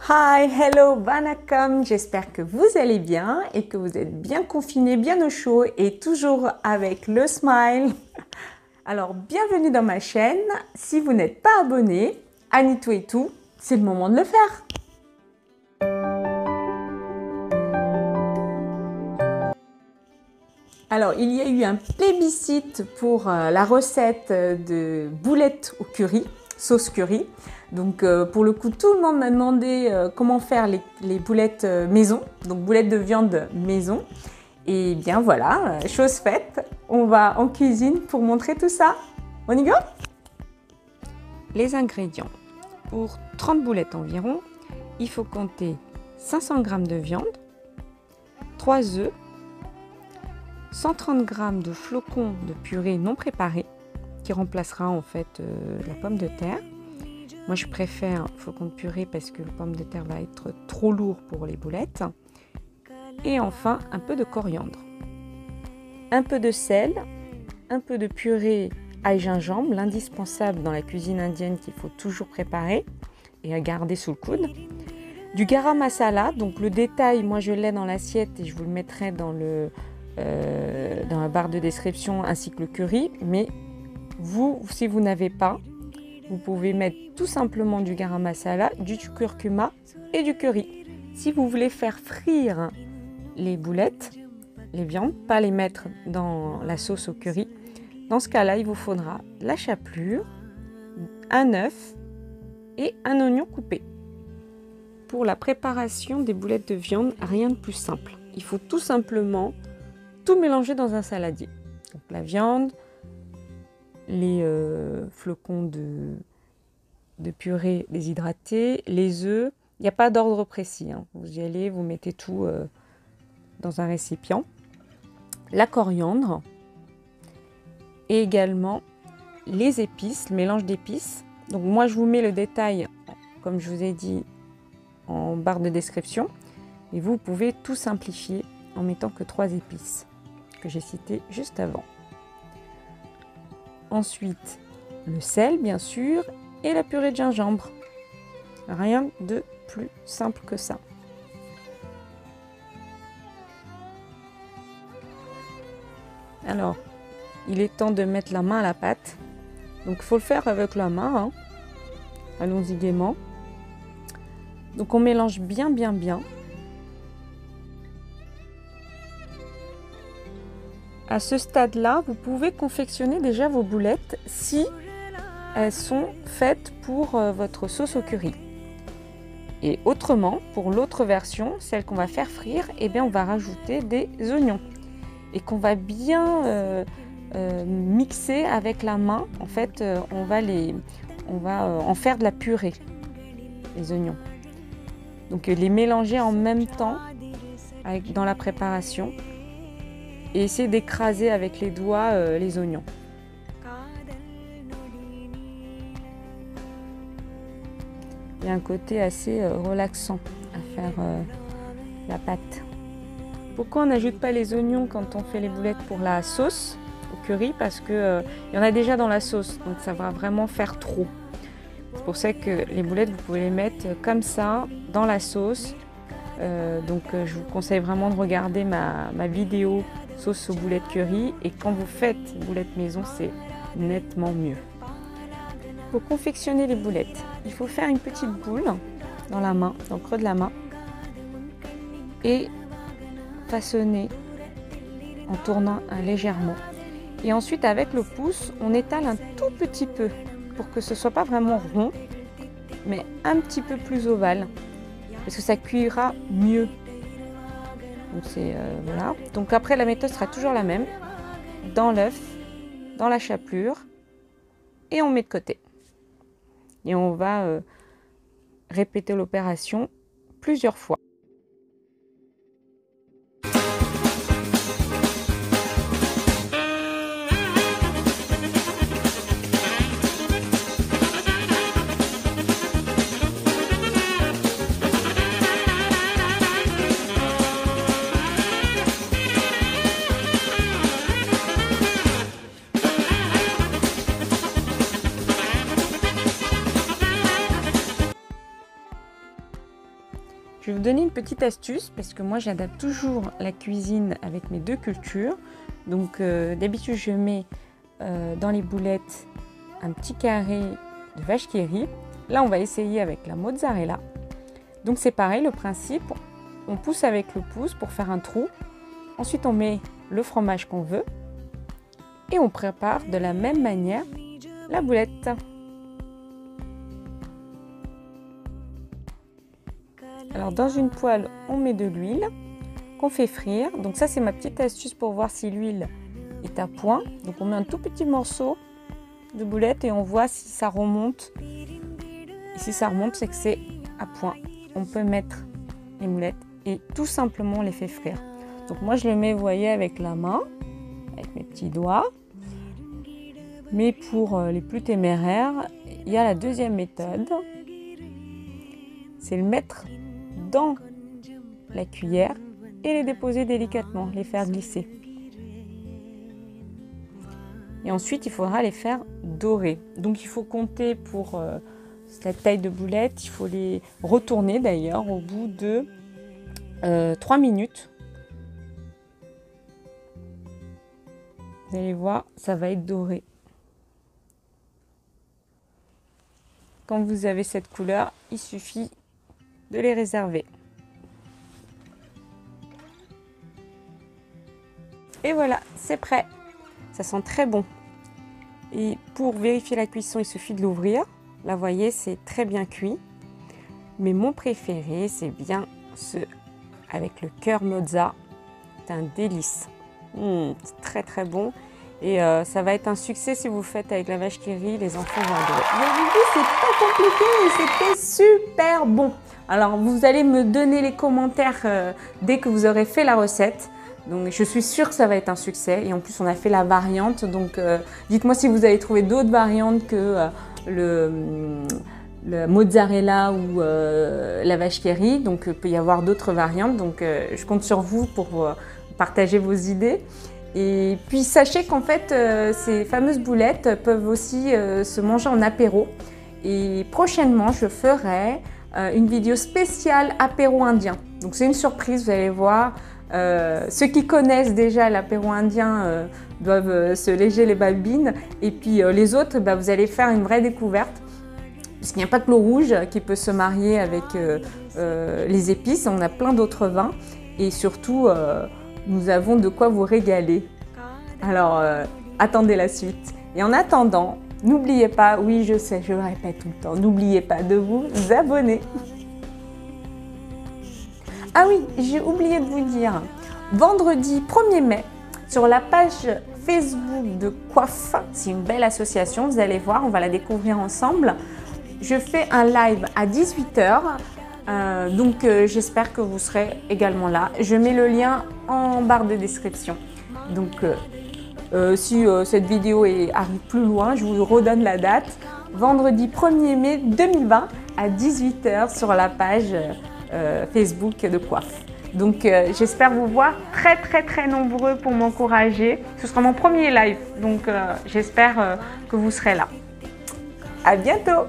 Hi, hello, vanakkam, j'espère que vous allez bien et que vous êtes bien confinés, bien au chaud et toujours avec le smile. Alors, bienvenue dans ma chaîne. Si vous n'êtes pas abonné, Anitou et tout, c'est le moment de le faire. Alors, il y a eu un plébiscite pour la recette de boulettes au curry, sauce curry. Donc, pour le coup, tout le monde m'a demandé comment faire les boulettes maison, donc boulettes de viande maison. Et bien voilà, chose faite, on va en cuisine pour montrer tout ça. On y go? Les ingrédients. Pour 30 boulettes environ, il faut compter 500 g de viande, 3 œufs, 130 g de flocons de purée non préparés, qui remplacera en fait la pomme de terre. Moi je préfère flocons de purée parce que la pomme de terre va être trop lourd pour les boulettes. Et enfin un peu de coriandre. Un peu de sel, un peu de purée ail gingembre, l'indispensable dans la cuisine indienne qu'il faut toujours préparer et à garder sous le coude. Du garam masala, donc le détail, moi je l'ai dans l'assiette et je vous le mettrai dans la barre de description ainsi que le curry, mais vous, si vous n'avez pas, vous pouvez mettre tout simplement du garam masala, du curcuma et du curry. Si vous voulez faire frire les boulettes, les viandes, pas les mettre dans la sauce au curry, dans ce cas-là, il vous faudra la chapelure, un œuf et un oignon coupé. Pour la préparation des boulettes de viande, rien de plus simple. Il faut tout simplement tout mélanger dans un saladier. Donc la viande, les flocons de purée déshydratés, les œufs. Il n'y a pas d'ordre précis, hein. Vous y allez, vous mettez tout dans un récipient. La coriandre et également les épices, le mélange d'épices. Donc moi je vous mets le détail, comme je vous ai dit, en barre de description. Et vous pouvez tout simplifier en mettant que 3 épices que j'ai citées juste avant. Ensuite, le sel bien sûr et la purée de gingembre. Rien de plus simple que ça. Alors, il est temps de mettre la main à la pâte. Donc, il faut le faire avec la main, hein. Allons-y gaiement. Donc, on mélange bien. À ce stade-là, vous pouvez confectionner déjà vos boulettes si elles sont faites pour votre sauce au curry. Et autrement, pour l'autre version, celle qu'on va faire frire, eh bien, on va rajouter des oignons et qu'on va bien mixer avec la main. En fait, on va en faire de la purée, les oignons. Donc, les mélanger en même temps dans la préparation et essayer d'écraser avec les doigts les oignons. Il y a un côté assez relaxant à faire la pâte. Pourquoi on n'ajoute pas les oignons quand on fait les boulettes pour la sauce au curry? Parce que il y en a déjà dans la sauce, donc ça va vraiment faire trop. C'est pour ça que les boulettes, vous pouvez les mettre comme ça dans la sauce. Je vous conseille vraiment de regarder ma vidéo sauce aux boulettes curry. Et quand vous faites boulettes maison, c'est nettement mieux. Pour confectionner les boulettes, il faut faire une petite boule dans la main, dans le creux de la main, et façonner en tournant légèrement. Et ensuite, avec le pouce, on étale un tout petit peu pour que ce soit pas vraiment rond, mais un petit peu plus ovale, parce que ça cuira mieux. Donc voilà. Donc après, la méthode sera toujours la même, dans l'œuf, dans la chapelure, et on met de côté. Et on va répéter l'opération plusieurs fois. Je vais vous donner une petite astuce parce que moi j'adapte toujours la cuisine avec mes deux cultures. Donc d'habitude je mets dans les boulettes un petit carré de vache qui rit. Là on va essayer avec la mozzarella. Donc c'est pareil le principe, on pousse avec le pouce pour faire un trou. Ensuite on met le fromage qu'on veut et on prépare de la même manière la boulette. Alors dans une poêle, on met de l'huile qu'on fait frire. Donc ça c'est ma petite astuce pour voir si l'huile est à point. Donc on met un tout petit morceau de boulette et on voit si ça remonte. Et si ça remonte, c'est que c'est à point. On peut mettre les moulettes et tout simplement on les fait frire. Donc moi je le mets, vous voyez, avec la main, avec mes petits doigts. Mais pour les plus téméraires, il y a la deuxième méthode. C'est le mettre dans la cuillère et les déposer délicatement, les faire glisser. Et ensuite, il faudra les faire dorer. Donc, il faut compter pour cette taille de boulette. Il faut les retourner d'ailleurs au bout de 3 minutes. Vous allez voir, ça va être doré. Quand vous avez cette couleur, il suffit de les réserver. Et voilà, c'est prêt. Ça sent très bon. Et pour vérifier la cuisson, il suffit de l'ouvrir. Là, vous voyez, c'est très bien cuit. Mais mon préféré, c'est bien ce avec le cœur mozza. C'est un délice. C'est très très bon. Et ça va être un succès si vous faites avec la vache qui rit, les enfants vont adorer. Vous avez vu, c'est pas compliqué et c'était super bon. Alors vous allez me donner les commentaires dès que vous aurez fait la recette. Donc je suis sûre que ça va être un succès. Et en plus on a fait la variante. Donc dites-moi si vous avez trouvé d'autres variantes que le mozzarella ou la vache qui rit. Donc il peut y avoir d'autres variantes. Donc je compte sur vous pour partager vos idées. Et puis sachez qu'en fait ces fameuses boulettes peuvent aussi se manger en apéro. Et prochainement je ferai une vidéo spéciale apéro indien. Donc c'est une surprise, vous allez voir. Ceux qui connaissent déjà l'apéro indien doivent se léger les babines. Et puis les autres, vous allez faire une vraie découverte. Parce qu'il n'y a pas que l'eau rouge qui peut se marier avec les épices. On a plein d'autres vins. Et surtout, nous avons de quoi vous régaler. Alors, attendez la suite. Et en attendant, n'oubliez pas, oui je sais, je le répète tout le temps, n'oubliez pas de vous abonner. Ah oui, j'ai oublié de vous dire, vendredi 1er mai, sur la page Facebook de Coiffe, c'est une belle association, vous allez voir, on va la découvrir ensemble. Je fais un live à 18 h. Donc j'espère que vous serez également là. Je mets le lien en barre de description. Donc si cette vidéo arrive plus loin, je vous redonne la date. Vendredi 1er mai 2020 à 18 h sur la page Facebook de Coiffe. Donc j'espère vous voir très nombreux pour m'encourager. Ce sera mon premier live, donc j'espère que vous serez là. À bientôt!